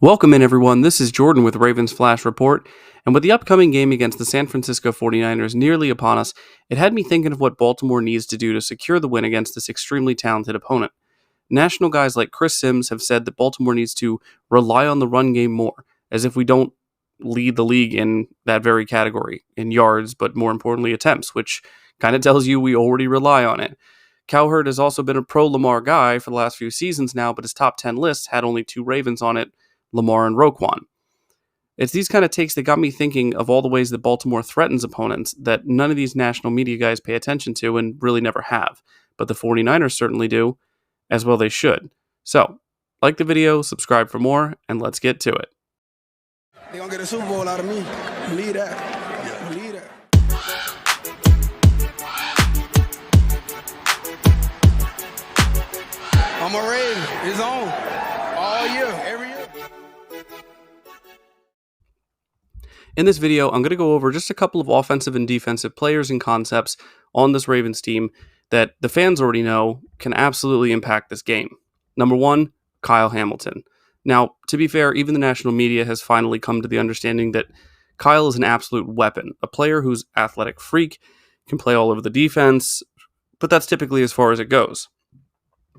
Welcome in, everyone. This is Jordan with Ravens Flash Report, and with the upcoming game against the San Francisco 49ers nearly upon us, it had me thinking of what Baltimore needs to do to secure the win against this extremely talented opponent. National guys like Chris Sims have said that Baltimore needs to rely on the run game more, as if we don't lead the league in that very category, in yards, but more importantly attempts, which kind of tells you we already rely on it. Cowherd has also been a pro Lamar guy for the last few seasons now, but his top 10 list had only two Ravens on it, Lamar and Roquan. It's these kind of takes that got me thinking of all the ways that Baltimore threatens opponents that none of these national media guys pay attention to and really never have. But the 49ers certainly do, as well they should. So, like the video, subscribe for more, and let's get to it. They're going to get a Super Bowl out of me. Believe that. Believe that. I'm a Raven. It's on. All year. Every year. In this video, I'm going to go over just a couple of offensive and defensive players and concepts on this Ravens team that the fans already know can absolutely impact this game. Number one, Kyle Hamilton. Now, to be fair, even the national media has finally come to the understanding that Kyle is an absolute weapon, a player who's athletic freak, can play all over the defense, but that's typically as far as it goes.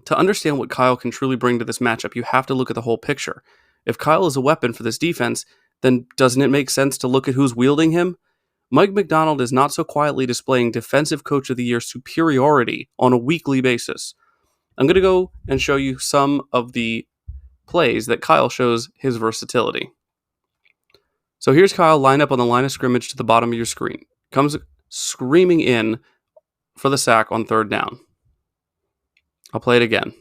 To understand what Kyle can truly bring to this matchup, you have to look at the whole picture. If Kyle is a weapon for this defense, then doesn't it make sense to look at who's wielding him? Mike Macdonald is not so quietly displaying Defensive Coach of the Year superiority on a weekly basis. I'm going to go and show you some of the plays that Kyle shows his versatility. So here's Kyle lined up on the line of scrimmage to the bottom of your screen. Comes screaming in for the sack on third down. I'll play it again.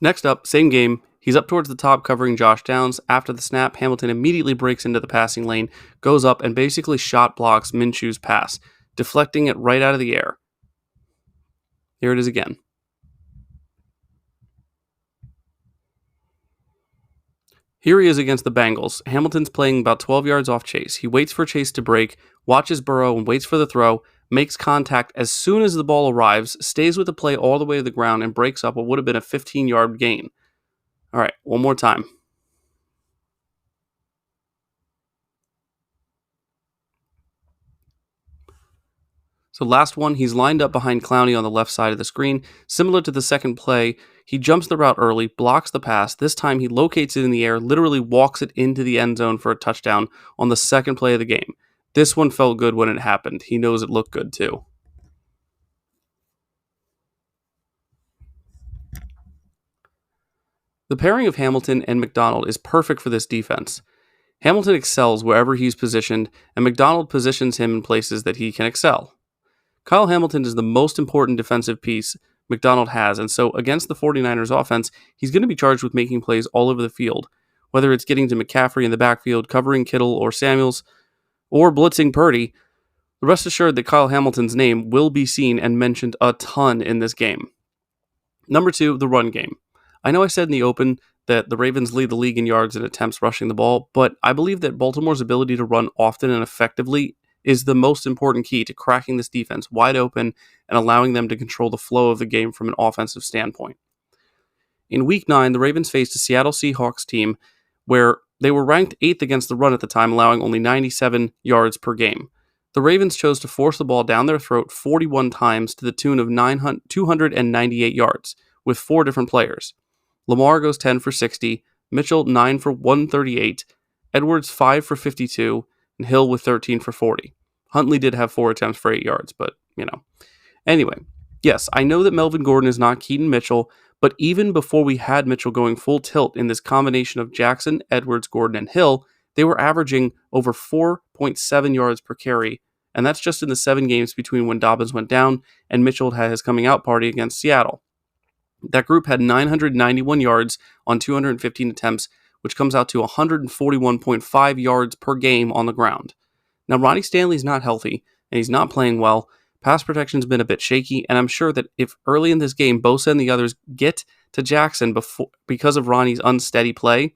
Next up, same game, he's up towards the top covering Josh Downs. After the snap, Hamilton immediately breaks into the passing lane, goes up and basically shot blocks Minshew's pass, deflecting it right out of the air. Here it is again. Here he is against the Bengals. Hamilton's playing about 12 yards off Chase. He waits for Chase to break, watches Burrow and waits for the throw, makes contact as soon as the ball arrives, stays with the play all the way to the ground, and breaks up what would have been a 15-yard gain. All right, one more time. So last one, he's lined up behind Clowney on the left side of the screen. Similar to the second play, he jumps the route early, blocks the pass. This time he locates it in the air, literally walks it into the end zone for a touchdown on the second play of the game. This one felt good when it happened. He knows it looked good too. The pairing of Hamilton and Macdonald is perfect for this defense. Hamilton excels wherever he's positioned, and Macdonald positions him in places that he can excel. Kyle Hamilton is the most important defensive piece Macdonald has, and so against the 49ers offense, he's going to be charged with making plays all over the field, whether it's getting to McCaffrey in the backfield, covering Kittle or Samuels, or blitzing Purdy. Rest assured that Kyle Hamilton's name will be seen and mentioned a ton in this game. Number two, the run game. I know I said in the open that the Ravens lead the league in yards and attempts rushing the ball, but I believe that Baltimore's ability to run often and effectively is the most important key to cracking this defense wide open and allowing them to control the flow of the game from an offensive standpoint. In Week 9, the Ravens faced a Seattle Seahawks team where they were ranked 8th against the run at the time, allowing only 97 yards per game. The Ravens chose to force the ball down their throat 41 times to the tune of 298 yards, with 4 different players. Lamar goes 10 for 60, Mitchell 9 for 138, Edwards 5 for 52, and Hill with 13 for 40. Huntley did have 4 attempts for 8 yards, but, Anyway, yes, I know that Melvin Gordon is not Keaton Mitchell, but even before we had Mitchell going full tilt in this combination of Jackson, Edwards, Gordon, and Hill, they were averaging over 4.7 yards per carry, and that's just in the 7 games between when Dobbins went down and Mitchell had his coming out party against Seattle. That group had 991 yards on 215 attempts, which comes out to 141.5 yards per game on the ground. Now, Ronnie Stanley's not healthy, and he's not playing well. Pass protection's been a bit shaky, and I'm sure that if early in this game Bosa and the others get to Jackson because of Ronnie's unsteady play,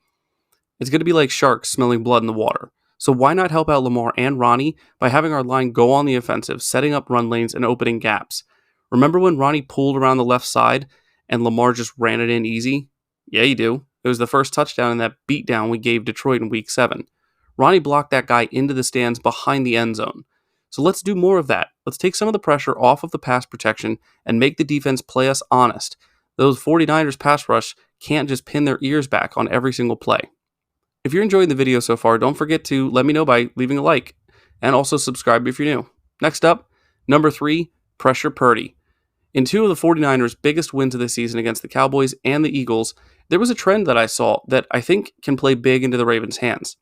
it's going to be like sharks smelling blood in the water. So why not help out Lamar and Ronnie by having our line go on the offensive, setting up run lanes and opening gaps? Remember when Ronnie pulled around the left side and Lamar just ran it in easy? Yeah, you do. It was the first touchdown in that beatdown we gave Detroit in Week 7. Ronnie blocked that guy into the stands behind the end zone. So let's do more of that. Let's take some of the pressure off of the pass protection and make the defense play us honest. Those 49ers pass rush can't just pin their ears back on every single play. If you're enjoying the video so far, don't forget to let me know by leaving a like, and also subscribe if you're new. Next up, number 3, pressure Purdy. In 2 of the 49ers' biggest wins of the season against the Cowboys and the Eagles, there was a trend that I saw that I think can play big into the Ravens' hands.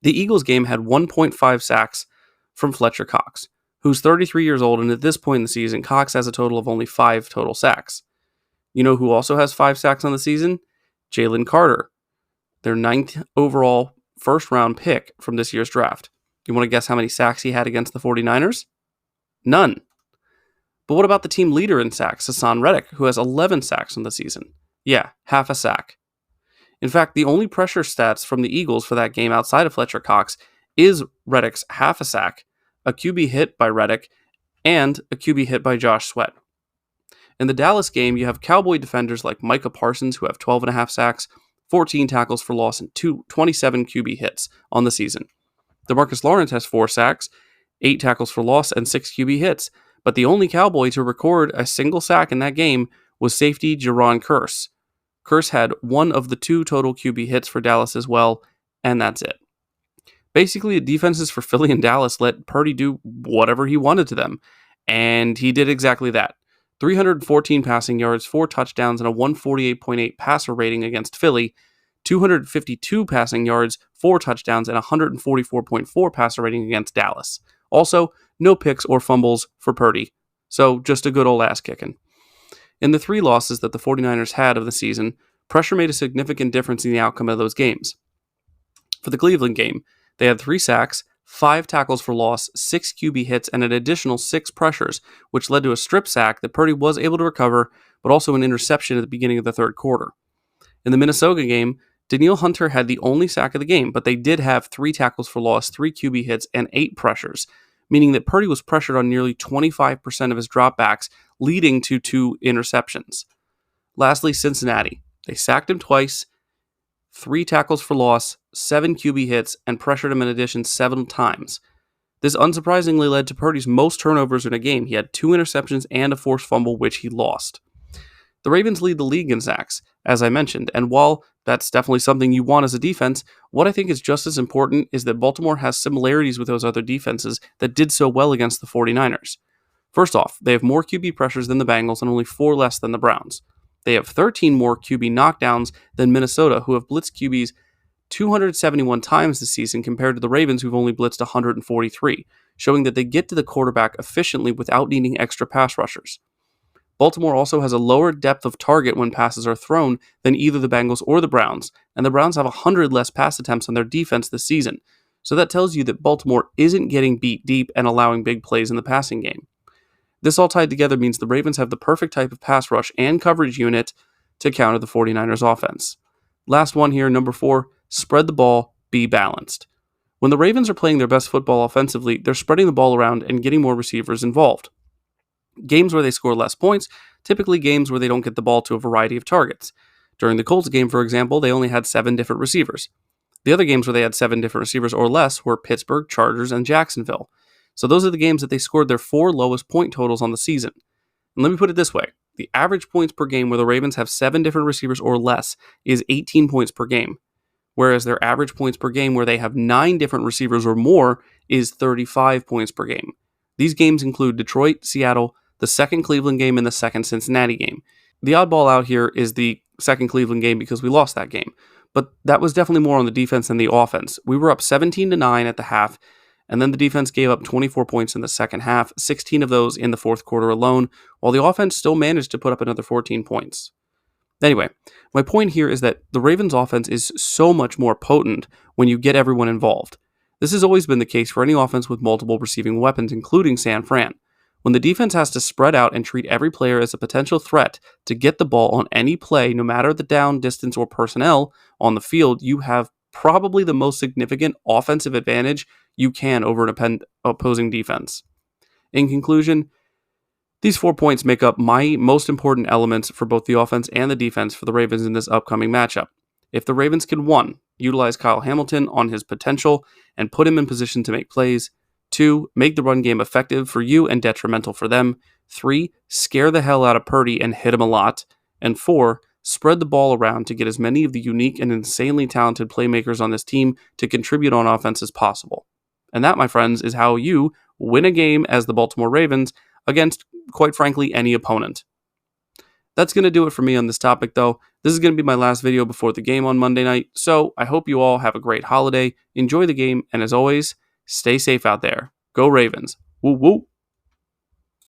The Eagles game had 1.5 sacks from Fletcher Cox, who's 33 years old, and at this point in the season, Cox has a total of only 5 total sacks. You know who also has 5 sacks on the season? Jalen Carter, their 9th overall first-round pick from this year's draft. You want to guess how many sacks he had against the 49ers? None. But what about the team leader in sacks, Hassan Reddick, who has 11 sacks on the season? Yeah, half a sack. In fact, the only pressure stats from the Eagles for that game outside of Fletcher Cox is Reddick's half a sack, a QB hit by Reddick, and a QB hit by Josh Sweat. In the Dallas game, you have Cowboy defenders like Micah Parsons, who have 12.5 sacks, 14 tackles for loss, and 27 QB hits on the season. DeMarcus Lawrence has 4 sacks, 8 tackles for loss, and 6 QB hits. But the only Cowboy to record a single sack in that game was safety Jaron Kearse. Kearse had 1 of the 2 total QB hits for Dallas as well, and that's it. Basically, the defenses for Philly and Dallas let Purdy do whatever he wanted to them, and he did exactly that. 314 passing yards, 4 touchdowns, and a 148.8 passer rating against Philly, 252 passing yards, 4 touchdowns, and 144.4 passer rating against Dallas. Also, no picks or fumbles for Purdy, so just a good old ass kicking. In the 3 losses that the 49ers had of the season, pressure made a significant difference in the outcome of those games. For the Cleveland game, they had 3 sacks, 5 tackles for loss, 6 QB hits, and an additional 6 pressures, which led to a strip sack that Purdy was able to recover, but also an interception at the beginning of the third quarter. In the Minnesota game, Danielle Hunter had the only sack of the game, but they did have 3 tackles for loss, 3 QB hits, and 8 pressures, meaning that Purdy was pressured on nearly 25% of his dropbacks, leading to 2 interceptions. Lastly, Cincinnati. They sacked him twice, 3 tackles for loss, 7 QB hits, and pressured him in addition 7 times. This unsurprisingly led to Purdy's most turnovers in a game. He had 2 interceptions and a forced fumble, which he lost. The Ravens lead the league in sacks, as I mentioned, and while that's definitely something you want as a defense, what I think is just as important is that Baltimore has similarities with those other defenses that did so well against the 49ers. First off, they have more QB pressures than the Bengals and only 4 less than the Browns. They have 13 more QB knockdowns than Minnesota, who have blitzed QBs 271 times this season compared to the Ravens, who've only blitzed 143, showing that they get to the quarterback efficiently without needing extra pass rushers. Baltimore also has a lower depth of target when passes are thrown than either the Bengals or the Browns, and the Browns have 100 less pass attempts on their defense this season. So that tells you that Baltimore isn't getting beat deep and allowing big plays in the passing game. This all tied together means the Ravens have the perfect type of pass rush and coverage unit to counter the 49ers offense. Last one here, number 4, spread the ball, be balanced. When the Ravens are playing their best football offensively, they're spreading the ball around and getting more receivers involved. Games where they score less points, typically games where they don't get the ball to a variety of targets. During the Colts game, for example, they only had 7 different receivers. The other games where they had 7 different receivers or less were Pittsburgh, Chargers, and Jacksonville. So those are the games that they scored their 4 lowest point totals on the season. And let me put it this way. The average points per game where the Ravens have 7 different receivers or less is 18 points per game, whereas their average points per game where they have 9 different receivers or more is 35 points per game. These games include Detroit, Seattle, the second Cleveland game, and the second Cincinnati game. The oddball out here is the second Cleveland game because we lost that game, but that was definitely more on the defense than the offense. We were up 17-9 at the half, and then the defense gave up 24 points in the second half, 16 of those in the fourth quarter alone, while the offense still managed to put up another 14 points. Anyway, my point here is that the Ravens' offense is so much more potent when you get everyone involved. This has always been the case for any offense with multiple receiving weapons, including San Fran. When the defense has to spread out and treat every player as a potential threat to get the ball on any play, no matter the down, distance, or personnel on the field, you have probably the most significant offensive advantage you can over an opposing defense. In conclusion, These 4 points make up my most important elements for both the offense and the defense for the Ravens in this upcoming matchup. If the Ravens can 1. Utilize Kyle Hamilton on his potential and put him in position to make plays, 2. Make the run game effective for you and detrimental for them, 3. Scare the hell out of Purdy and hit him a lot, and 4. Spread the ball around to get as many of the unique and insanely talented playmakers on this team to contribute on offense as possible. And that, my friends, is how you win a game as the Baltimore Ravens against, quite frankly, any opponent. That's going to do it for me on this topic, though. This is going to be my last video before the game on Monday night, so I hope you all have a great holiday, enjoy the game, and as always, stay safe out there. Go Ravens. Woo woo!